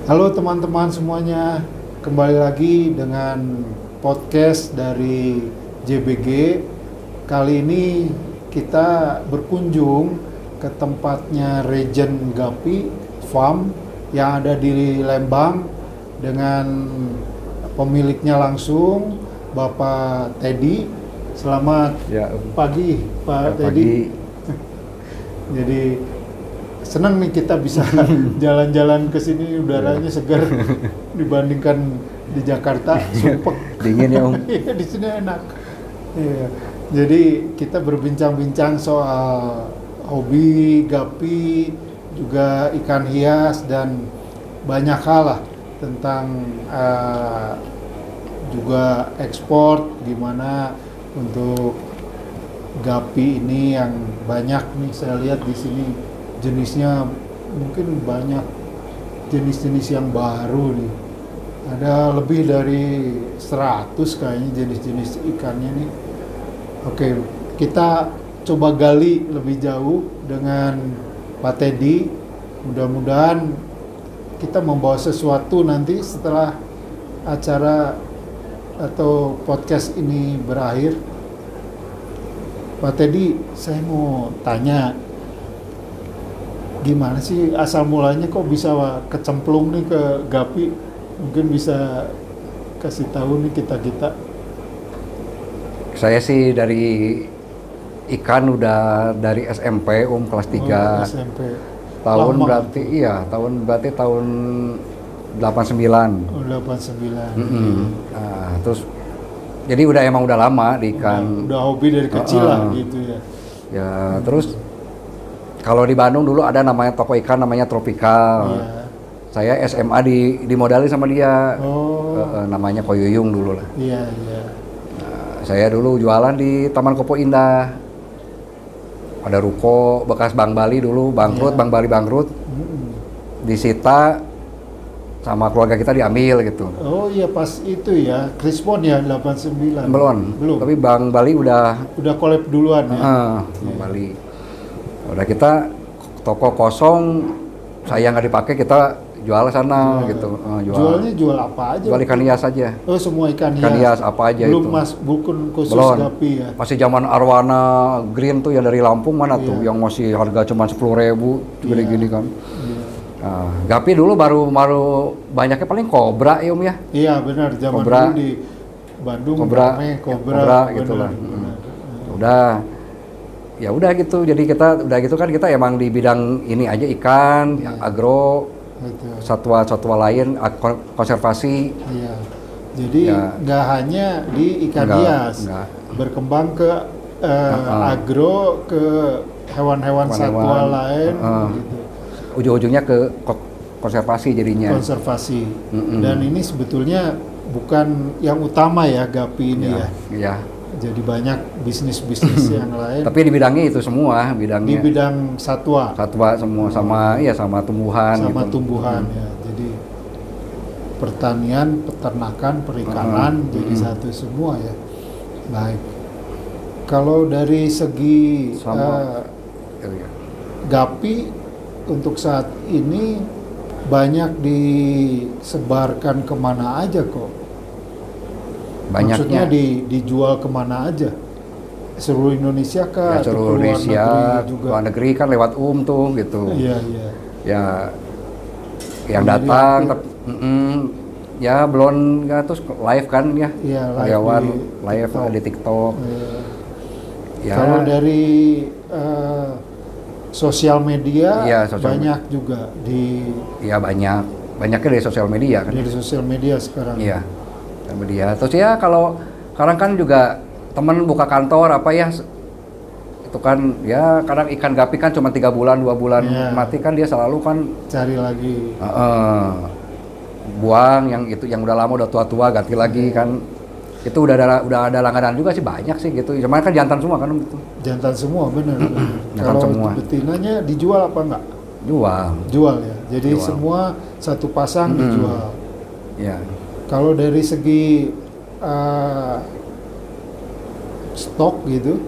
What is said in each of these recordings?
Halo teman-teman semuanya, kembali lagi dengan podcast dari JBG. Kali ini kita berkunjung ke tempatnya Regen Gapi Farm yang ada di Lembang dengan pemiliknya langsung, Bapak Teddy. Selamat pagi, Pak Teddy. Jadi senang nih kita bisa jalan-jalan ke sini, udaranya segar dibandingkan di Jakarta, sumpek. Dingin ya, Om. Iya, di sini enak. Iya. Jadi kita berbincang-bincang soal hobi, gapi, juga ikan hias dan banyak hal lah tentang juga ekspor, gimana untuk gapi ini yang banyak nih saya lihat di sini. Jenisnya mungkin banyak jenis-jenis yang baru nih. Ada lebih dari 100 kayaknya jenis-jenis ikannya nih. Oke, kita coba gali lebih jauh dengan Pak Teddy. Mudah-mudahan kita membawa sesuatu nanti setelah acara atau podcast ini berakhir. Pak Teddy, saya mau tanya, gimana sih asal mulanya kok bisa kecemplung nih ke gapi? Mungkin bisa kasih tahu nih kita-kita. Saya sih dari ikan udah dari SMP, kelas 3. SMP. Tahun Lama. berarti tahun 89. Oh, 89. Nah, terus jadi emang udah lama di ikan. Udah hobi dari kecil lah gitu ya. Ya, terus kalau di Bandung dulu ada namanya toko ikan namanya Tropical. Iya. Saya SMA dimodalin sama dia. Oh. Namanya Koyuyung dulu lah. Iya, iya. Nah, saya dulu jualan di Taman Kopo Indah. Ada ruko bekas Bank Bali dulu, bangkrut, Bank Bali bangkrut. Disita sama keluarga kita diambil gitu. Oh iya, pas itu ya, Krispon ya 89. Belum. Tapi Bank Bali udah collab duluan ya. Bank Bali. Udah kita toko kosong, saya nggak dipakai, kita jual sana gitu. Jualnya jual apa aja? Jual ikan hias aja. Oh, semua ikan hias. Ikan hias apa aja belum itu. Bukan khusus Belum. gapi ya. Masih zaman Arwana Green tuh yang dari Lampung mana tuh, yang masih harga cuma 10.000 gini kan. Iya. Nah, gapi dulu baru banyaknya paling kobra ya ya. Iya benar, zaman Kobra. dulu di Bandung Kobra gitu lah. Udah gitu. Jadi kita kita emang di bidang ini aja, ikan, agro, Betul. satwa lain, konservasi. Iya. Jadi nggak hanya di ikan hias, berkembang ke agro, ke hewan-hewan satwa lain gitu. Ujung-ujungnya ke konservasi jadinya. Konservasi. Dan ini sebetulnya bukan yang utama ya gapi ini ya. Iya. Jadi banyak bisnis-bisnis yang lain. Tapi di bidangnya itu semua, bidangnya. Di bidang satwa. Satwa semua sama tumbuhan. Sama gitu. tumbuhan ya. Jadi pertanian, peternakan, perikanan jadi satu semua ya. Baik. Kalau dari segi gapi untuk saat ini banyak disebarkan kemana aja kok? Banyaknya. Maksudnya dijual kemana aja? Seluruh Indonesia kah? Ya, seluruh Indonesia, juga? luar negeri kan lewat tuh gitu. Iya, iya. Ya, yang datang, ya belum ya, terus live kan ya, Iya, live di TikTok. Ya. Kalau dari sosial media, banyak juga Iya banyaknya dari sosial media kan. Dari sosial media sekarang. Iya, media. Terus ya kalau sekarang kan juga teman buka kantor apa ya, itu kan ya kadang ikan gapi kan cuma 3 bulan 2 bulan mati kan, dia selalu kan cari lagi. Buang yang udah lama, udah tua-tua, ganti lagi kan. Itu udah ada langganan juga sih, banyak sih gitu. Cuman kan jantan semua kan gitu. Jantan semua, benar. Jantan semua. Kalau betinanya dijual apa enggak? Jual ya. Jadi semua satu pasang dijual. Ya. Kalau dari segi stok gitu,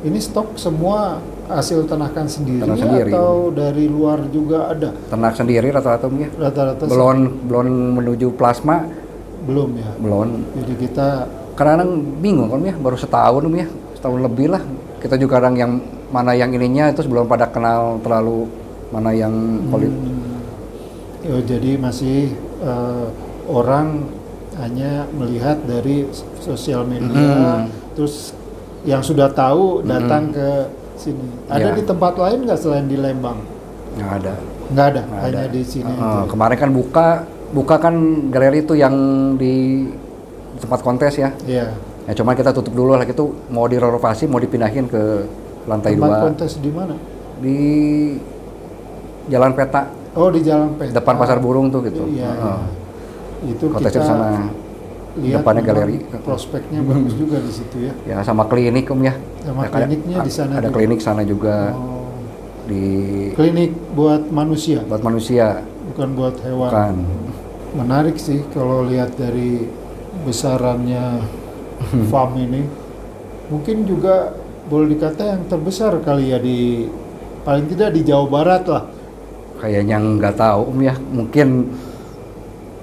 ini stok semua hasil ternakan sendiri, Ternak sendiri. atau dari luar juga ada? Ternak sendiri rata-rata Om ya. Rata-rata Belum menuju plasma, belum ya. belum. Jadi kita Kadang-kadang bingung Om ya, baru setahun Om ya, setahun lebih lah. Kita juga kadang yang mana yang ininya itu belum pada kenal terlalu mana yang jadi masih orang hanya melihat dari sosial media, terus yang sudah tahu datang ke sini. Ada Ya. di tempat lain nggak selain di Lembang? nggak ada. Nggak ada, Nggak hanya ada. di sini. aja. Kemarin kan buka kan galeri itu yang di tempat kontes ya. Iya. Ya cuman kita tutup dulu lah, itu mau direnovasi, mau dipindahin ke lantai Tempat 2 kontes di mana? di Jalan Peta, Oh, di Jalan Peta. depan Pasar Burung tuh gitu. Iya, iya. Itu Kontesnya kita di sana. lihat Depannya memang galeri. prospeknya bagus juga di situ ya. Ya sama klinik Om ya. Sama Ya, kliniknya di sana Ada juga. klinik sana juga Oh, di klinik buat manusia, buat manusia. bukan buat hewan. Kan. Menarik sih kalau lihat dari besarannya farm ini. Mungkin juga boleh dikata yang terbesar kali ya, di paling tidak di Jawa Barat lah. Kayaknya nggak tahu Om ya. Mungkin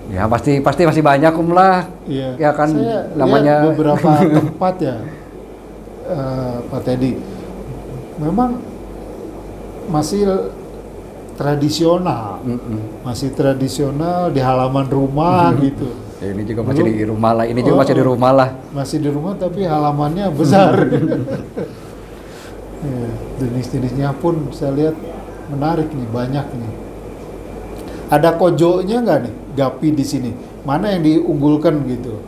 ya pasti masih banyak Om lah. Iya. Ya kan, Saya namanya- lihat beberapa tempat ya, Pak Teddy. Memang masih tradisional, masih tradisional di halaman rumah gitu. Ya, ini juga masih Belum. di rumah lah. Ini juga masih di Oh. rumah lah. Masih di rumah tapi halamannya besar. Ya, jenis-jenisnya pun saya lihat menarik nih, banyak nih. Ada kojonya nggak nih, gapi di sini? Mana yang diunggulkan gitu?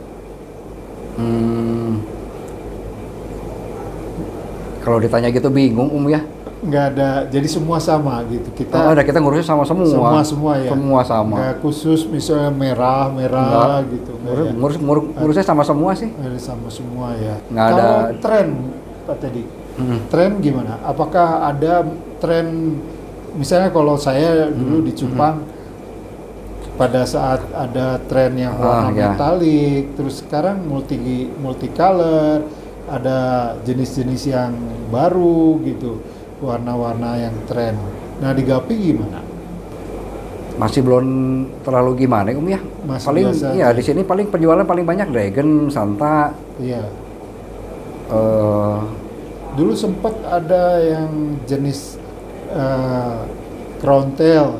Kalau ditanya gitu bingung ya. Nggak ada, jadi semua sama gitu. Kita ngurusnya sama semua. Semua ya. Semua sama. Nggak khusus misalnya merah Enggak. gitu. Nggak ya? Ngurusnya sama semua sih. Ada sama semua ya. Nggak ada. Kalau tren, Pak Teddy, tren gimana? Apakah ada tren, misalnya kalau saya dulu di Cupang, pada saat ada tren yang warna Ya. metalik, terus sekarang multicolor, ada jenis-jenis yang baru gitu, warna-warna yang tren. Nah di Gapi gimana? Masih belum terlalu gimana ya. Masih Paling biasa ya aja. di sini paling penjualan paling banyak Dragon, Santa. Iya. eh, Dulu sempat ada yang jenis crown tail.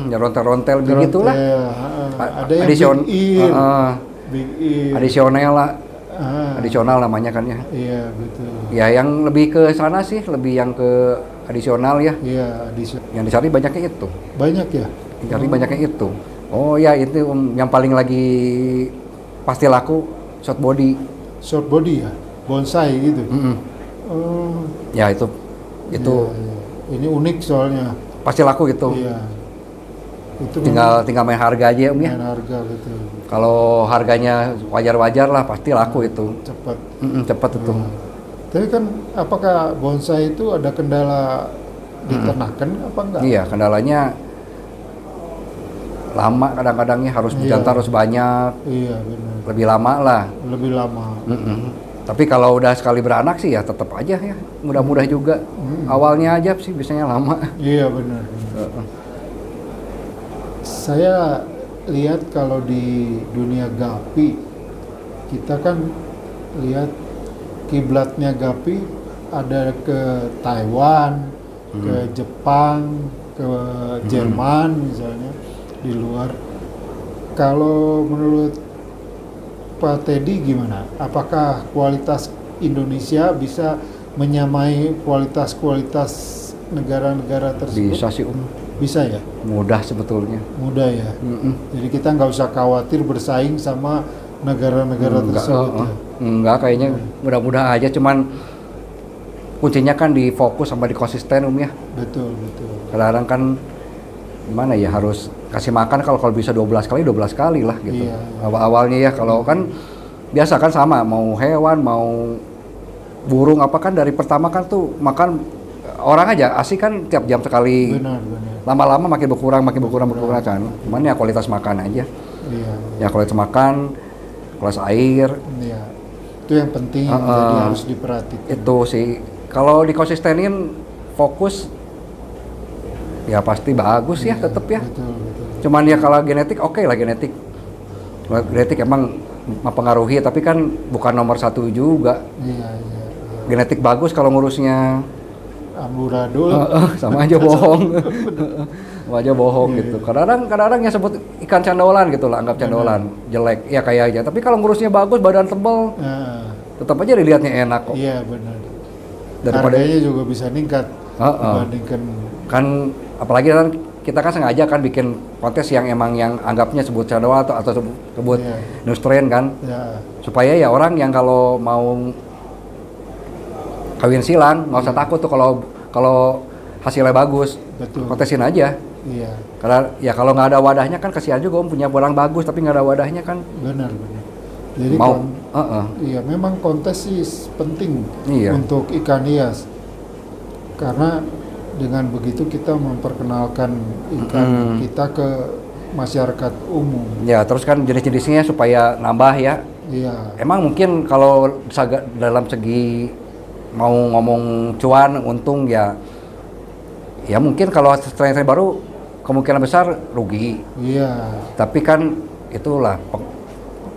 ya rontel-rontel begitulah. Ada yang big ear, big ear. Adisional lah. Ah, Adisional namanya kan ya. iya betul. Ya yang lebih ke sana sih, lebih yang ke adisional ya. Iya, adisional. Yang dicari banyaknya itu. Banyak ya. Dicari banyaknya itu. Oh ya itu yang paling lagi pasti laku short body. Short body ya, bonsai gitu. Oh, Ya itu iya, iya. Ini unik soalnya. pasti laku itu. Iya. Itu Tinggal main harga aja Om ya. main harga betul. Kalau harganya wajar-wajar lah pasti laku itu. Cepat. Cepat itu. Tapi kan apakah bonsai itu ada kendala diternakan apa enggak? Iya, kendalanya lama kadang-kadangnya harus Iya. berjantan harus banyak, Iya benar. lebih lama lah. Lebih lama. Tapi kalau udah sekali beranak sih ya tetap aja ya, mudah-mudah juga. Awalnya aja sih biasanya lama. Iya benar. Saya lihat kalau di dunia Gapi, kita kan lihat kiblatnya Gapi ada ke Taiwan, ke Jepang, ke Jerman misalnya di luar. Kalau menurut Pak Teddy gimana? Apakah kualitas Indonesia bisa menyamai kualitas-kualitas negara-negara tersebut? Bisa sih Bisa ya? mudah sebetulnya. Mudah ya. Jadi kita nggak usah khawatir bersaing sama negara-negara tersebut. Ya. Enggak, kayaknya mudah-mudah aja, cuman kuncinya kan di fokus sama di konsisten ya. Betul, betul. Kadang-kadang kan gimana ya, harus kasih makan kalau bisa 12 kali lah gitu. Iya. Awal-awalnya ya, kalau kan biasa kan sama, mau hewan, mau burung apa kan dari pertama kan tuh makan orang aja asik kan tiap jam sekali. Benar, benar. Lama-lama makin berkurang kan. Cuman ya kualitas makan aja. Iya. Ya kualitas makan, kualitas air, Iya. Itu yang penting, jadi harus diperhatikan. itu sih. Kalau dikonsistenin fokus ya pasti bagus ya tetap ya. Betul, betul. Cuman ya kalau genetik oke lah genetik. Genetik emang mempengaruhi tapi kan bukan nomor satu juga. Iya, iya. Genetik bagus kalau ngurusnya Amburadul. sama aja bohong. Sama aja bohong gitu. Kadang-kadang yang sebut ikan candolan gitu lah, anggap candolan, jelek. Ya kayak aja. Tapi kalau ngurusnya bagus, badan tebal, tetap aja dilihatnya enak kok. Iya benar. Daripada Harganya juga bisa meningkat dibandingkan. kan apalagi kan kita kan sengaja kan bikin kontes yang emang yang anggapnya sebut candolan atau sebut nutrien kan. Ya. Supaya ya orang yang kalau mau kawin silang nggak usah takut tuh kalau hasilnya bagus. Betul. Kontesin aja. Iya. Karena ya kalau nggak ada wadahnya kan kasihan juga punya barang bagus tapi nggak ada wadahnya kan. Benar, benar. Jadi Mau, iya memang kontes sih penting Iya. untuk ikan hias. Karena dengan begitu kita memperkenalkan ikan kita ke masyarakat umum. Ya terus kan jenis-jenisnya supaya nambah ya. Iya. Emang mungkin kalau dalam segi mau ngomong cuan untung ya mungkin kalau strain baru kemungkinan besar rugi. Iya. Tapi kan itulah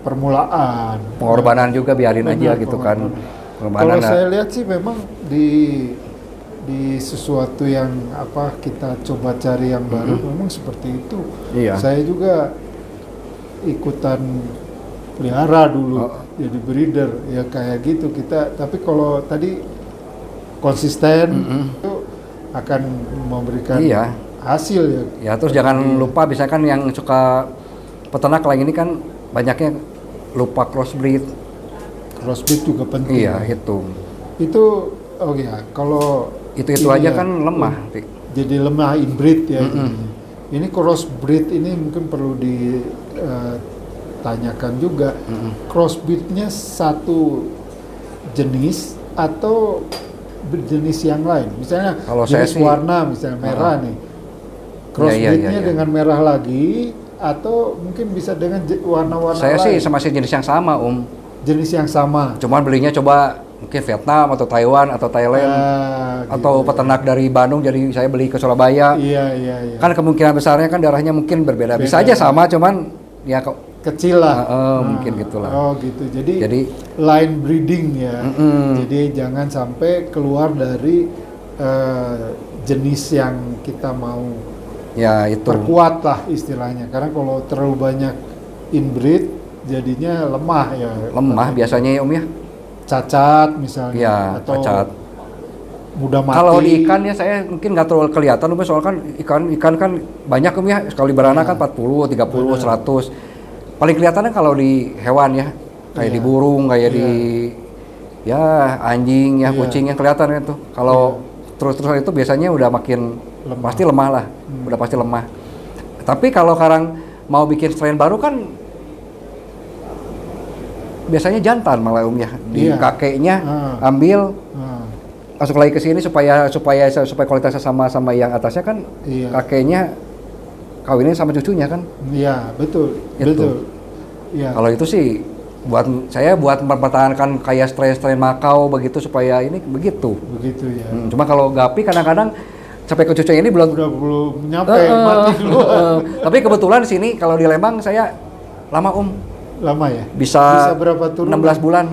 Permulaan. pengorbanan juga biarin Benar, aja gitu kan. Kalau saya lihat sih memang di sesuatu yang kita coba cari yang baru memang seperti itu. Iya. Saya juga ikutan pelihara dulu jadi breeder ya kayak gitu kita. Tapi kalau tadi konsisten itu akan memberikan hasil ya. Ya terus jangan lupa misalkan yang suka peternak lain ini kan banyaknya lupa crossbreed. Crossbreed juga penting. Iya itu. Itu kalau Itu ini aja ya, kan lemah. jadi lemah inbreed ya. Ini crossbreed ini mungkin perlu ditanyakan juga. Crossbreednya satu jenis atau jenis yang lain. Misalnya Kalau saya jenis sih, warna misalnya merah nih. Crossbreednya iya. dengan merah lagi atau mungkin bisa dengan warna-warna Saya lain. sih masih jenis yang sama Jenis yang sama. Cuman belinya coba mungkin Vietnam atau Taiwan atau Thailand atau peternak dari Bandung jadi saya beli ke Surabaya. Iya. Kan kemungkinan besarnya kan darahnya mungkin berbeda. Bisa aja sama cuman ya kok kecil lah. mungkin gitulah. Oh gitu. Jadi Jadi line breeding ya. Jadi jangan sampai keluar dari jenis yang kita mau ya itu. perkuat lah istilahnya. Karena kalau terlalu banyak inbreed jadinya lemah ya. Lemah biasanya ya ya. Cacat misalnya Ya, atau cacat. mudah mati. Kalau di ikan ya saya mungkin nggak terlalu kelihatan soalnya kan ikan kan banyak ya sekali beranak kan 40, 30, 100. Paling kelihatannya kalau di hewan ya kayak di burung, kayak di ya anjing ya kucing yang kelihatan itu. Kalau terus-terusan itu biasanya udah makin pasti lemah lah, udah pasti lemah. Tapi kalau sekarang mau bikin strain baru kan biasanya jantan malah ya di kakeknya ambil masuk lagi ke sini supaya kualitasnya sama yang atasnya kan kakeknya kawinnya sama cucunya kan. Iya betul. Itu. Betul. Iya. Kalau itu sih buat mempertahankan kayak strain Makau begitu supaya ini begitu. Begitu ya. Cuma kalau gapi kadang-kadang sampai ke cucunya ini belum nyampe mati dulu. Tapi kebetulan di sini kalau di Lembang saya lama Lama ya? Bisa berapa turun? 16 bulan.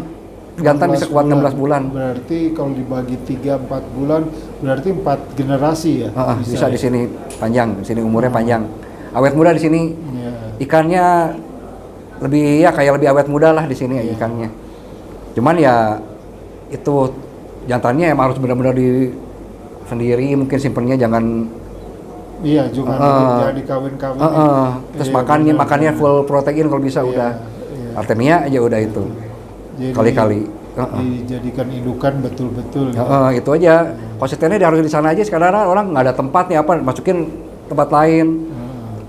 Jantan bisa kuat 16 bulan. Berarti kalau dibagi 3-4 bulan berarti 4 generasi ya? Bisa di sini panjang, di sini umurnya panjang. Awet muda di sini. Ya. Ikannya lebih lebih awet muda lah di sini ikannya. Cuman ya itu jantannya emang harus benar-benar di sendiri, mungkin simpennya jangan jangan dikawin-kawin. Terus makannya full protein kalau bisa udah. Artemia aja udah itu. Jadi, kali-kali dijadikan indukan betul-betul. Itu aja. Konsistennya harus di sana aja. Sekarang orang nggak ada tempat nih masukin tempat lain.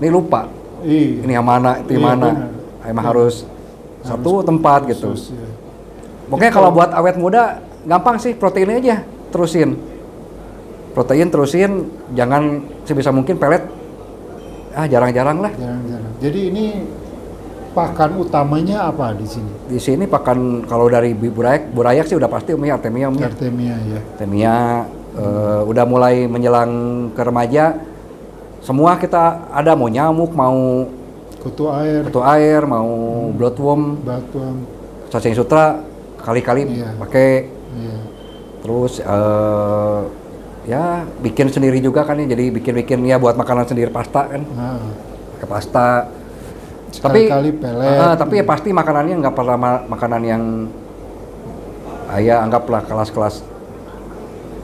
Ini lupa. Ini yang mana, itu yang mana. Emang harus satu tempat gitu. Pokoknya kalau buat awet muda gampang sih, proteinnya aja terusin. Protein terusin, jangan sebisa mungkin pelet. Jarang-jarang lah. Jarang-jarang. Jadi ini pakan utamanya apa di sini? Di sini pakan kalau dari burayak sih udah pasti Artemia. Artemia ya. Artemia, Udah mulai menjelang ke remaja, semua kita ada, mau nyamuk, mau kutu air, mau bloodworm, batuan. cacing sutra, kali-kali Iya. pakai. Iya. Terus ya bikin sendiri juga kan ya, jadi bikin ya buat makanan sendiri, pasta kan, Nah, pakai pasta. Tapi sekali-kali pelet. tapi ya pasti makanannya nggak pernah makanan yang ya anggaplah kelas-kelas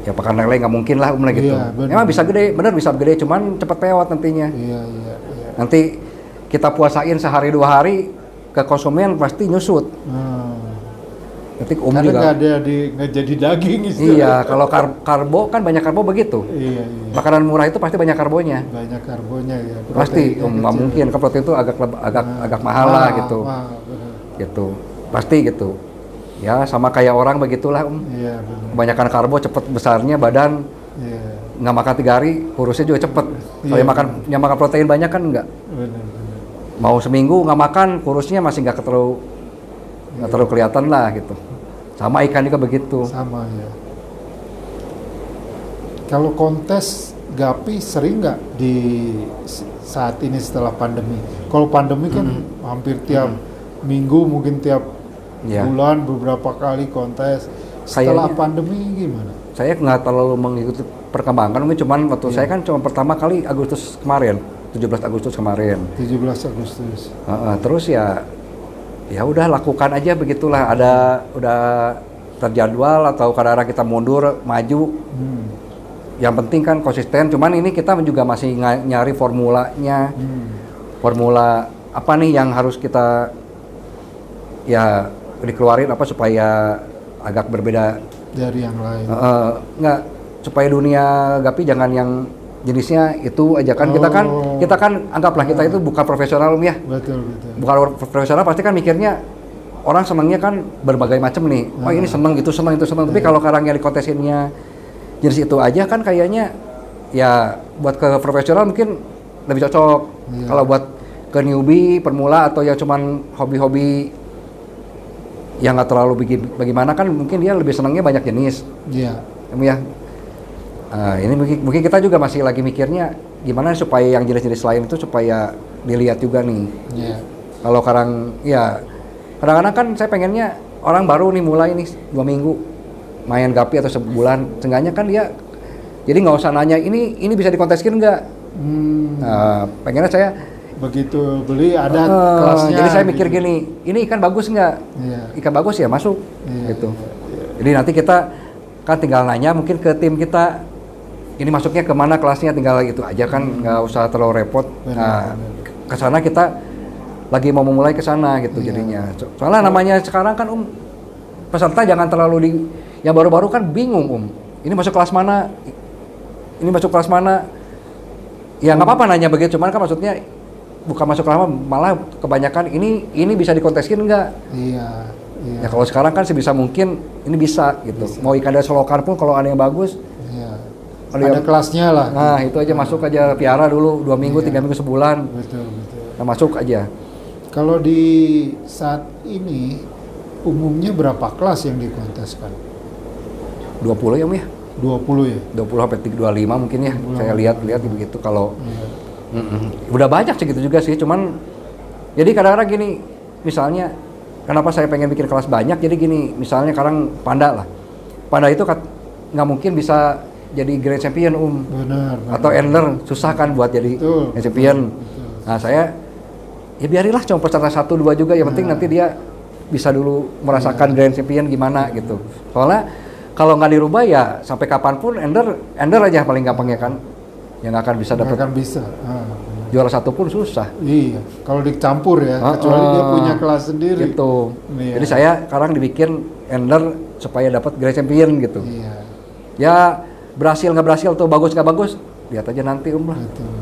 ya pakan lele, nggak mungkin lah gitu. Iya, bener. Emang bisa gede, bener bisa gede, cuman cepet pewat nantinya. Iya. Nanti kita puasain sehari 2 hari, ke konsumen pasti nyusut. Nanti Karena juga. nggak jadi daging istilahnya. Iya, kalau karbo kan banyak karbo begitu. Iya. Makanan murah itu pasti banyak karbonya. Banyak karbonnya ya. Pasti, proteinnya nggak kecil. mungkin. Ke protein itu agak mahal lah gitu. Benar. Gitu. Pasti gitu. Ya sama kayak orang begitulah Iya benar. Kebanyakan karbo cepet besarnya badan, Iya. nggak makan 3 hari kurusnya juga cepet. Kalau Iya, yang makan protein banyak kan nggak. Benar. Mau seminggu nggak makan kurusnya masih nggak terlalu kelihatan lah gitu. Sama ikan juga begitu. Sama ya. Kalau kontes Gapi sering nggak di saat ini setelah pandemi? Kalau pandemi kan hampir tiap minggu, mungkin tiap Ya. bulan beberapa kali kontes. Setelah Kayaknya- pandemi gimana? Saya nggak terlalu mengikuti perkembangan, mungkin cuman waktu saya kan cuma pertama kali Agustus kemarin, 17 Agustus kemarin. 17 Agustus. Terus ya udah lakukan aja begitulah. Udah terjadwal atau kadang-kadang kita mundur maju. Yang penting kan konsisten. Cuman ini kita juga masih nyari formulanya. Formula apa nih yang harus kita ya dikeluarin apa supaya agak berbeda Dari yang lain. nggak, supaya dunia Gapi jangan yang jenisnya itu aja kan. Kita kan anggaplah kita itu bukan profesional ya. Betul. Bukan profesional pasti kan mikirnya orang senangnya kan berbagai macam nih. Oh ini seneng itu seneng. Tapi kalau sekarang yang dikontesinnya jenis itu aja kan kayaknya ya buat ke profesional mungkin lebih cocok. Iya. Kalau buat ke newbie, pemula atau yang cuman hobi-hobi yang nggak terlalu bagaimana kan mungkin dia lebih senangnya banyak jenis. Iya. Ya. Ini mungkin kita juga masih lagi mikirnya gimana supaya yang jenis-jenis lain itu supaya dilihat juga nih. Iya. Kalau sekarang ya kadang-kadang kan saya pengennya orang baru nih mulai nih 2 minggu main Gapi atau sebulan, seenggaknya kan dia jadi nggak usah nanya ini bisa dikonteskin nggak. Pengennya saya Begitu beli ada kelasnya. jadi saya mikir gitu. gini, ini ikan bagus nggak? Iya. Ikan bagus ya masuk, Iya, gitu. Jadi nanti kita kan tinggal nanya mungkin ke tim kita, ini masuknya kemana kelasnya, tinggal itu aja kan, nggak usah terlalu repot. Benar. Ke sana kita lagi mau memulai ke sana gitu jadinya. Soalnya namanya sekarang kan peserta jangan terlalu yang baru-baru kan bingung ini masuk kelas mana, ini masuk kelas mana. Ya nggak apa-apa nanya begitu, cuman kan maksudnya bukan masuk kelas malah kebanyakan ini bisa dikonteskin nggak? Iya. Ya kalau sekarang kan sebisa mungkin ini bisa gitu. Mau ikan dari selokan pun kalau ada yang bagus, Iya. Kalau Ada yang- kelasnya lah. nah itu aja masuk aja, piara dulu 2 minggu, 3 minggu, sebulan, Betul. nah, masuk aja. Kalau di saat ini umumnya berapa kelas yang dikonteskan? 20 ya Om ya? 20 ya? 20 sampai 25 mungkin ya. Saya lihat begitu kalau Iya. udah banyak segitu juga sih, cuman jadi kadang-kadang gini, misalnya kenapa saya pengen bikin kelas banyak, jadi gini, misalnya sekarang Panda lah. Panda itu nggak mungkin bisa jadi Grand Champion Benar. atau Endler, susah kan buat jadi Betul. Grand Champion. Betul. Nah saya ya biarilah cuma peserta 1-2 juga, yang penting nanti dia bisa dulu merasakan Grand Champion gimana gitu. Soalnya kalau nggak dirubah ya sampai kapanpun Endler aja paling gampang ya kan, yang nggak akan bisa Nggak dapat akan bisa. juara 1 pun susah. Iya. Kalau dicampur ya, kecuali dia punya kelas sendiri. Gitu. Iya. Jadi saya sekarang dibikin Endler supaya dapat Grand Champion gitu. Iya. Ya berhasil nggak berhasil tuh, bagus nggak bagus, lihat aja nanti lah. Betul.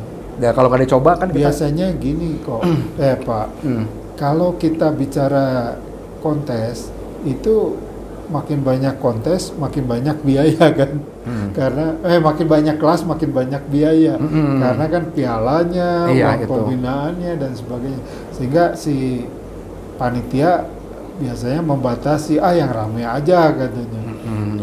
Ya kalau nggak dicoba kan kita. Biasanya gini kok, Pak. Kalau kita bicara kontes itu makin banyak kontes, makin banyak biaya kan. Karena makin banyak kelas, makin banyak biaya. Karena kan pialanya, Iya, uang gitu. pembinaannya dan sebagainya. Sehingga si panitia biasanya membatasi yang rame aja katanya.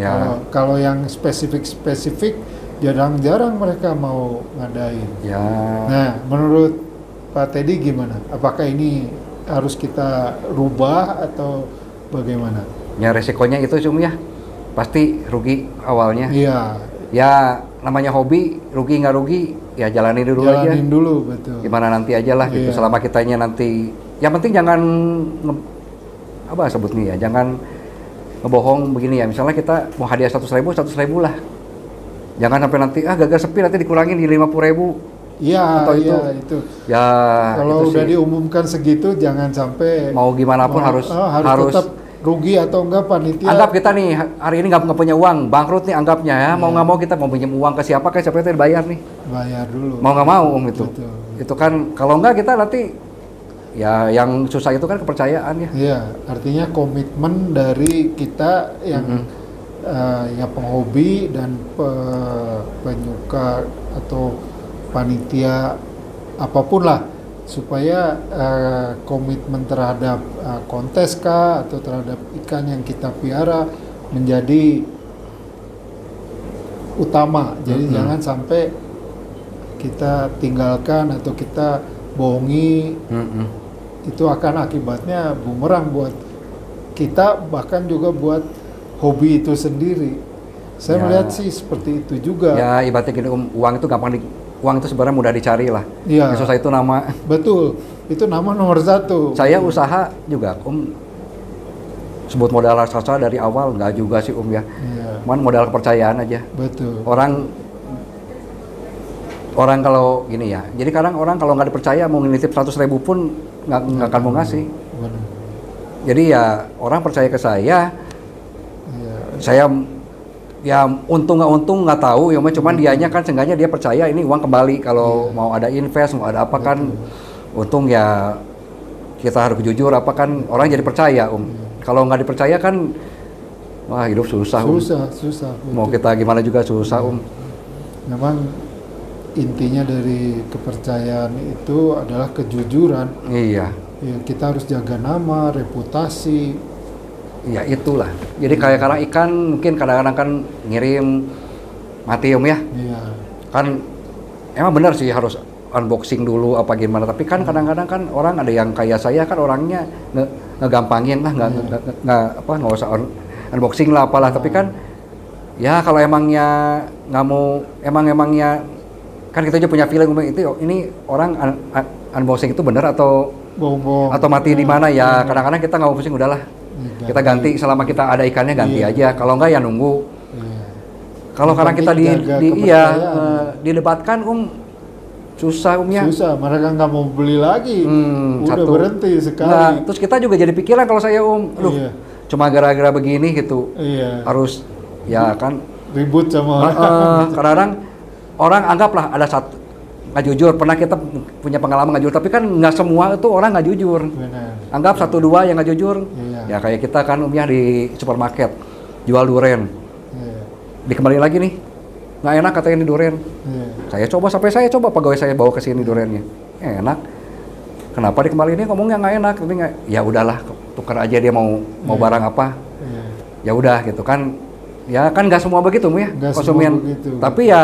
Ya. Kalau yang spesifik jarang-jarang mereka mau ngadain. Ya. Nah, menurut Pak Teddy gimana? Apakah ini harus kita rubah atau bagaimana? Ya resikonya itu Om ya. Pasti rugi awalnya. Iya, Ya namanya hobi, rugi nggak rugi, ya jalanin dulu aja. jalanin dulu, betul. Gimana nanti aja lah gitu. Iya. Selama kitanya nanti, yang penting jangan apa sebutnya ya, jangan ngebohong begini ya. Misalnya kita mau hadiah 100.000 lah. Jangan sampai nanti gagal sepi nanti dikurangin di 50.000. Iya, Atau iya, itu. Ya Kalau itu udah sih. diumumkan segitu, jangan sampai Mau gimana pun harus tetap rugi atau enggak panitia. anggap kita nih hari ini nggak punya uang, bangkrut nih anggapnya ya. Mau Iya. nggak mau kita mau pinjam uang ke siapa itu dibayar nih. Bayar dulu. Mau nggak mau itu. Betul. Itu kan kalau nggak kita nanti ya yang susah itu kan kepercayaan ya. Iya, artinya komitmen dari kita yang ya penghobi dan penyuka atau panitia apapun lah, supaya komitmen terhadap kontes kah atau terhadap ikan yang kita piara menjadi utama. Jadi jangan sampai kita tinggalkan atau kita bohongi. Itu akan akibatnya bumerang buat kita, bahkan juga buat hobi itu sendiri. Saya Ya. melihat sih seperti itu juga. Ya ibaratnya gini uang itu gampang uang itu sebenarnya mudah dicari lah. Iya. Yang susah itu nama. Betul, itu nama nomor satu. Saya usaha juga sebut modal raksasa dari awal nggak juga sih ya. Iya, Cuman modal kepercayaan aja. betul. Orang kalau gini ya, jadi kadang orang kalau nggak dipercaya mau nitip 100.000 pun nggak akan mau ngasih. Benar. Jadi ya orang percaya ke saya, Iya. saya ya untung nggak tahu ya, cuman dianya kan seenggaknya dia percaya ini uang kembali kalau mau ada invest mau ada apa kan, untung ya kita harus jujur apa kan orang jadi percaya Kalau nggak dipercaya kan wah hidup susah Susah. Mau betul. kita gimana juga susah Memang intinya dari kepercayaan itu adalah kejujuran. Iya. Ya, kita harus jaga nama, reputasi. Ya itulah. Jadi kayak kadang ikan mungkin kadang-kadang kan ngirim mati ya. Iya. Kan emang benar sih harus unboxing dulu apa gimana. Tapi kan kadang-kadang kan orang ada yang kayak saya kan orangnya ngegampangin lah, nggak usah unboxing lah apalah. Tapi kan ya kalau emangnya nggak mau emangnya kan kita aja punya feeling ini orang unboxing itu benar atau Bohong-bohong. mati di mana ya. Kadang-kadang kita nggak mau pusing udahlah. Kita ganti selama kita ada ikannya ganti aja. Kalau enggak ya nunggu. Iya. Kalau karena kita jaga didebatkan susah ya. Susah, mereka nggak mau beli lagi. Udah Satu. berhenti sekali. Nah, terus kita juga jadi pikiran kalau saya aduh, Iya. cuma gara-gara begini gitu. Iya. Harus ya kan Ribut sama orang. kadang-kadang orang anggaplah ada satu nggak jujur, pernah kita punya pengalaman nggak jujur, tapi kan nggak semua itu orang nggak jujur. Benar. Anggap 1-2 yang nggak jujur. Iya. Ya kayak kita kan ya di supermarket jual durian. Iya. Dikembali lagi nih. Nggak enak katanya ini durian. Iya. Saya coba pegawai saya bawa ke sini duriannya. Enak. Kenapa dikembali ini ngomongnya nggak enak? Tapi nggak, ya udahlah tukar aja dia mau barang apa. Iya. Ya udah gitu kan. Ya kan nggak semua begitu ya Nggak konsumen. semua begitu. Tapi ya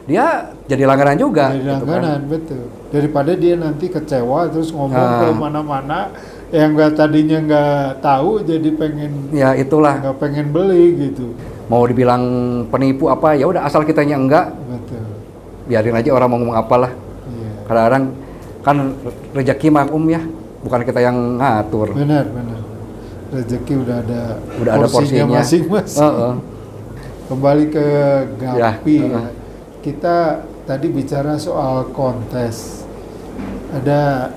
dia jadi langganan juga. Dari gitu langganan, kan. betul. Daripada dia nanti kecewa terus ngomong Nah. ke mana-mana yang tadinya nggak tahu jadi pengen Ya itulah. nggak pengen beli gitu. Mau dibilang penipu apa ya udah asal kitanya enggak, Betul. biarin aja orang mau ngomong apalah. Iya. Kadang-kadang kan rezeki mah ya, bukan kita yang ngatur. Benar. Rezeki udah ada porsinya. masing-masing. Kembali ke Gapi. Ya, Kita tadi bicara soal kontes. Ada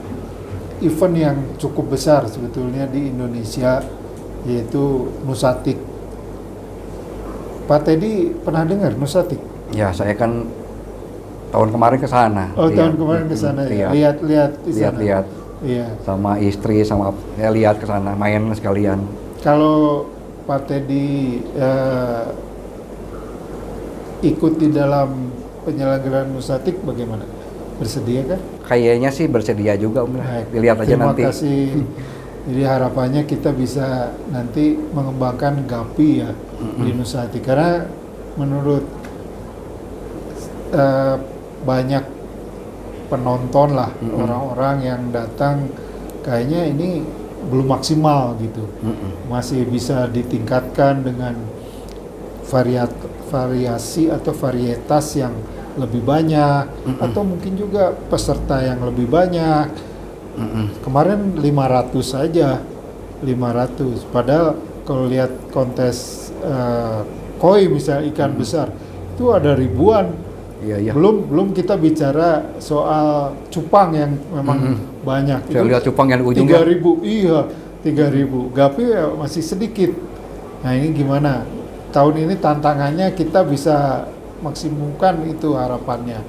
event yang cukup besar sebetulnya di Indonesia, yaitu Nusatik. Pak Teddy pernah dengar Nusatik? Ya saya kan tahun kemarin ke sana. Oh, tahun kemarin ke sana ya. Lihat di sana. Lihat Iya. sama istri sama ya lihat ke sana main sekalian. Kalau Pak Teddy ikut di dalam penyelenggaraan Nusatik bagaimana? Bersedia kan? Kayaknya sih bersedia juga Baik. Dilihat aja Terima nanti. kasih Jadi harapannya kita bisa nanti mengembangkan Gapi ya di Nusa Hati, karena menurut banyak penonton lah, orang-orang yang datang kayaknya ini belum maksimal gitu, masih bisa ditingkatkan dengan variasi atau varietas yang lebih banyak, atau mungkin juga peserta yang lebih banyak. Kemarin 500 saja, 500. Padahal kalau lihat kontes koi misalnya ikan besar itu ada ribuan. Iya. Belum kita bicara soal cupang yang memang banyak. Saya lihat cupang yang di ujungnya 3.000, iya 3.000. Gapi ya masih sedikit. Nah ini gimana? Tahun ini tantangannya kita bisa maksimumkan itu harapannya,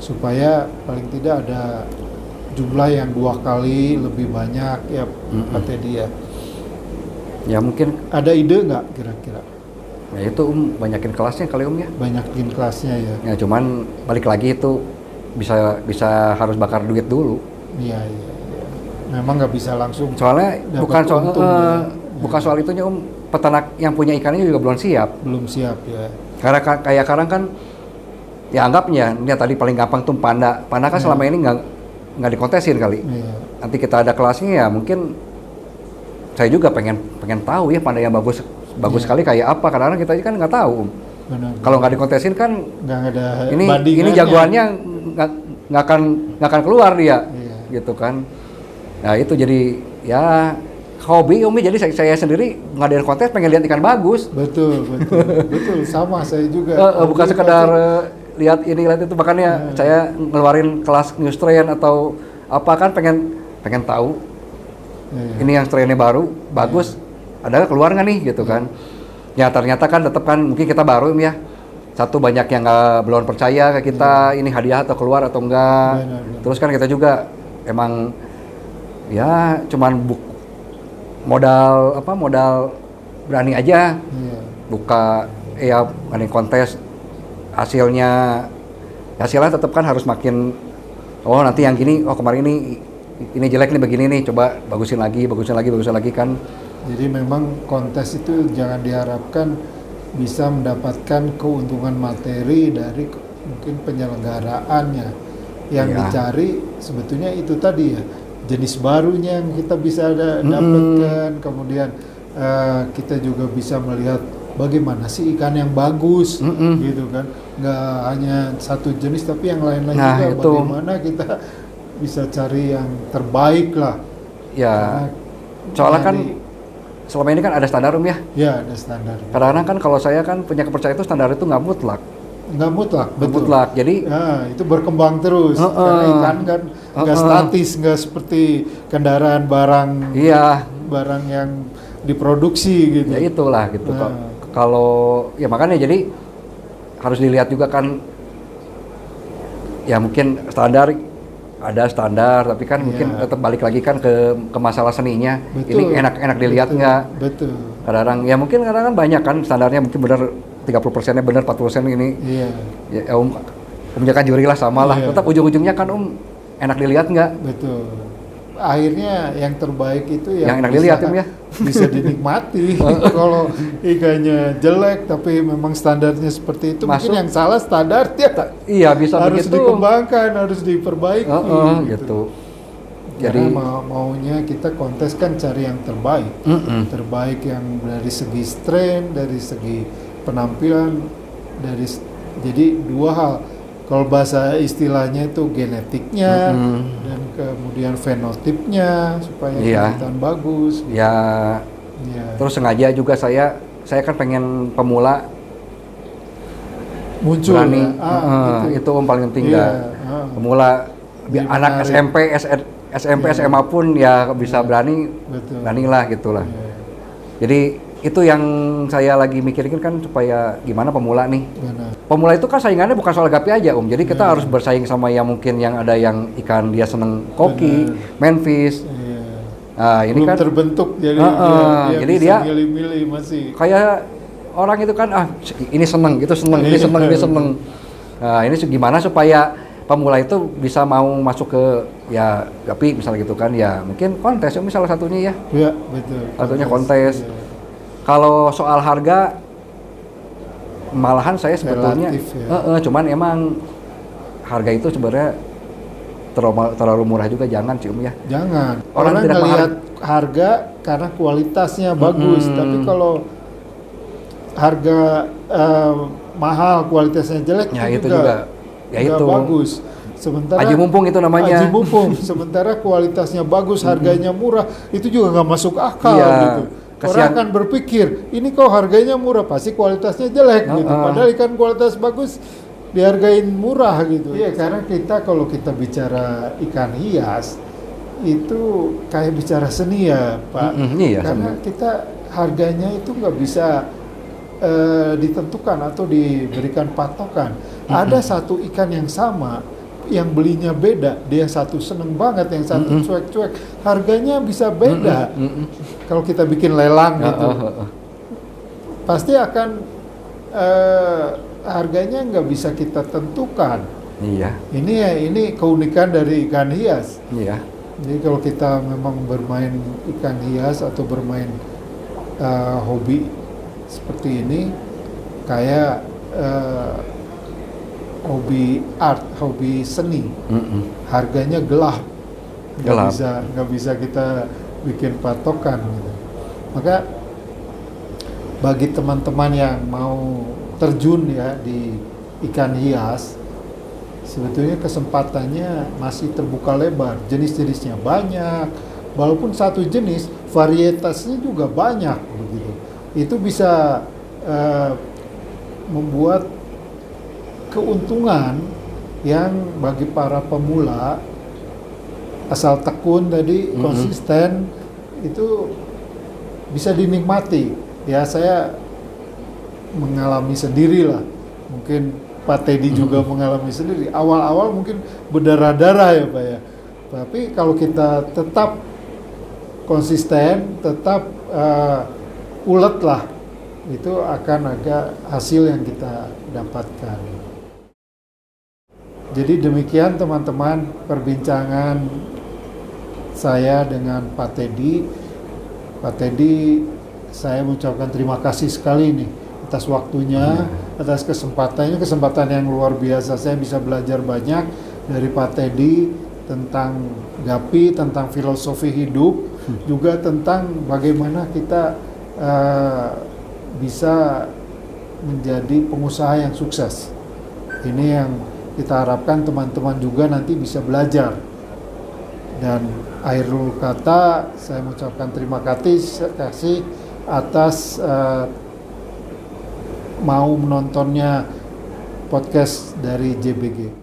supaya paling tidak ada jumlah yang 2 kali lebih banyak ya Pak Teddy ya. ya mungkin Ada ide nggak kira-kira? ya itu banyakin kelasnya kali ya. Banyakin kelasnya ya. Ya cuman balik lagi itu bisa harus bakar duit dulu. Iya. Memang nggak bisa langsung. Soalnya Dapat bukan soal untung ya. bukan soal itunya peternak yang punya ikannya juga belum siap. Belum siap ya. Karena kayak sekarang kan ya anggapnya ini tadi paling gampang tuh panda kan selama ini nggak dikontesin kali. Iya. Nanti kita ada kelasnya ya mungkin saya juga pengen tahu ya panda yang bagus sekali kayak apa, karena kita kan nggak tahu. Benar. Kalau nggak dikontesin kan Nggak ada ini bandingannya. jagoannya nggak akan keluar dia, Iya. gitu kan. Nah itu jadi ya hobi Umi, jadi saya sendiri ngadain kontes pengen lihat ikan bagus. Betul. Betul, sama saya juga. Bukan sekedar lihat itu, makanya saya ngeluarin kelas new strain atau apa kan pengen tahu ini yang strainnya baru bagus, ada keluar nggak nih gitu kan. Ya ternyata kan tetap kan mungkin kita baru ya, satu banyak yang belum percaya ke kita ini hadiah atau keluar atau enggak. Benar. Terus kan kita juga emang ya cuman modal berani aja buka ya ngadain kontes, hasilnya tetap kan harus makin nanti yang gini kemarin ini jelek nih begini nih, coba bagusin lagi kan. Jadi memang kontes itu jangan diharapkan bisa mendapatkan keuntungan materi dari mungkin penyelenggaraannya. Yang dicari sebetulnya itu tadi ya, jenis barunya yang kita bisa dapatkan, kemudian kita juga bisa melihat bagaimana sih ikan yang bagus, gitu kan, nggak hanya satu jenis tapi yang lain-lain juga itu. Bagaimana kita bisa cari yang terbaik lah ya. Soalnya kan selama ini kan ada standar ya. Ya ada standar. Kadang-kadang kan kalau saya kan punya kepercayaan itu standar itu nggak mutlak. Betul. Jadi itu berkembang terus. Karena ikan kan nggak statis, nggak seperti kendaraan barang yang diproduksi gitu. Ya itulah gitu. Kalau ya makanya jadi harus dilihat juga kan. Ya mungkin ada standar, tapi kan mungkin tetap balik lagi kan ke masalah seninya. Betul. Ini enak dilihat nggak? Betul. Kadang-kadang ya mungkin kadang-kadang banyak kan standarnya mungkin benar 30%-nya benar, 40% ini. Iya. Ya kan juri lah sama lah. Tetap ujung-ujungnya kan enak dilihat nggak? Betul. Akhirnya yang terbaik itu yang enak dilihat ya. Bisa dinikmati. Kalau ikannya jelek tapi memang standarnya seperti itu, mungkin yang salah standarnya. Iya bisa harus begitu. Dikembangkan, harus diperbaiki. Gitu. Jadi maunya kita kontes kan cari yang terbaik. Terbaik yang dari segi strain, dari segi penampilan, jadi dua hal. Kalau bahasa istilahnya itu genetiknya dan kemudian fenotipnya supaya kelihatan bagus. Gitu. Ya. Terus sengaja juga saya kan pengen pemula muncul. Berani. Itu yang paling penting pemula anak SMP SMA pun ya bisa berani lah gitulah. Jadi itu yang saya lagi mikirin kan supaya gimana pemula nih. Pemula itu kan saingannya bukan soal gapi aja Jadi kita harus bersaing sama yang mungkin yang ada yang ikan dia seneng koki, manfish. Nah ini belum kan terbentuk jadi jadi dia milih-milih masih. Kayak orang itu kan ini seneng, itu seneng, ini seneng. Nah ini gimana supaya pemula itu bisa mau masuk ke ya Gapi misalnya gitu kan, ya mungkin kontes Om salah satunya ya. Ya, betul. Satunya kontes. Iya. Kalau soal harga malahan saya sebetulnya Relatif, ya. cuman emang harga itu sebenarnya terlalu murah juga, jangan sih Om ya. Jangan. Orang Orang tidak melihat harga karena kualitasnya bagus, tapi kalau harga mahal kualitasnya jelek Ya itu juga juga. Ya nggak itu. bagus. Sementara Aji mumpung itu namanya. Aji mumpung. Sementara kualitasnya bagus, harganya murah, itu juga nggak masuk akal Iya. gitu. Orang akan berpikir, ini kok harganya murah, pasti kualitasnya jelek gitu. Padahal ikan kualitas bagus dihargain murah gitu. Iya, karena kalau kita bicara ikan hias itu kayak bicara seni ya, Pak. Iya, Karena kita harganya itu nggak bisa ditentukan atau diberikan patokan. Ada satu ikan yang sama, yang belinya beda, dia satu seneng banget, yang satu cuek-cuek, harganya bisa beda. Kalau kita bikin lelang gitu, pasti akan harganya nggak bisa kita tentukan. Iya. Ini keunikan dari ikan hias. Iya. Jadi kalau kita memang bermain ikan hias atau bermain hobi seperti ini, kayak hobi art, hobi seni, harganya gelap, nggak bisa kita bikin patokan. Gitu. Maka bagi teman-teman yang mau terjun ya di ikan hias, sebetulnya kesempatannya masih terbuka lebar, jenis-jenisnya banyak, walaupun satu jenis, varietasnya juga banyak begitu. Itu bisa membuat keuntungan yang bagi para pemula asal tekun tadi, konsisten, itu bisa dinikmati. Ya saya mengalami sendiri lah, mungkin Pak Teddy juga mengalami sendiri. Awal-awal mungkin berdarah-darah ya Pak ya. Tapi kalau kita tetap konsisten, tetap ulet lah, itu akan ada hasil yang kita dapatkan. Jadi demikian teman-teman perbincangan saya dengan Pak Teddy. Pak Teddy, saya mengucapkan terima kasih sekali nih atas waktunya, atas kesempatannya, kesempatan yang luar biasa. Saya bisa belajar banyak dari Pak Teddy tentang Gapi, tentang filosofi hidup, juga tentang bagaimana kita bisa menjadi pengusaha yang sukses. Ini yang kita harapkan teman-teman juga nanti bisa belajar. Dan akhirul kata, saya mengucapkan terima kasih atas mau menontonnya podcast dari JBG.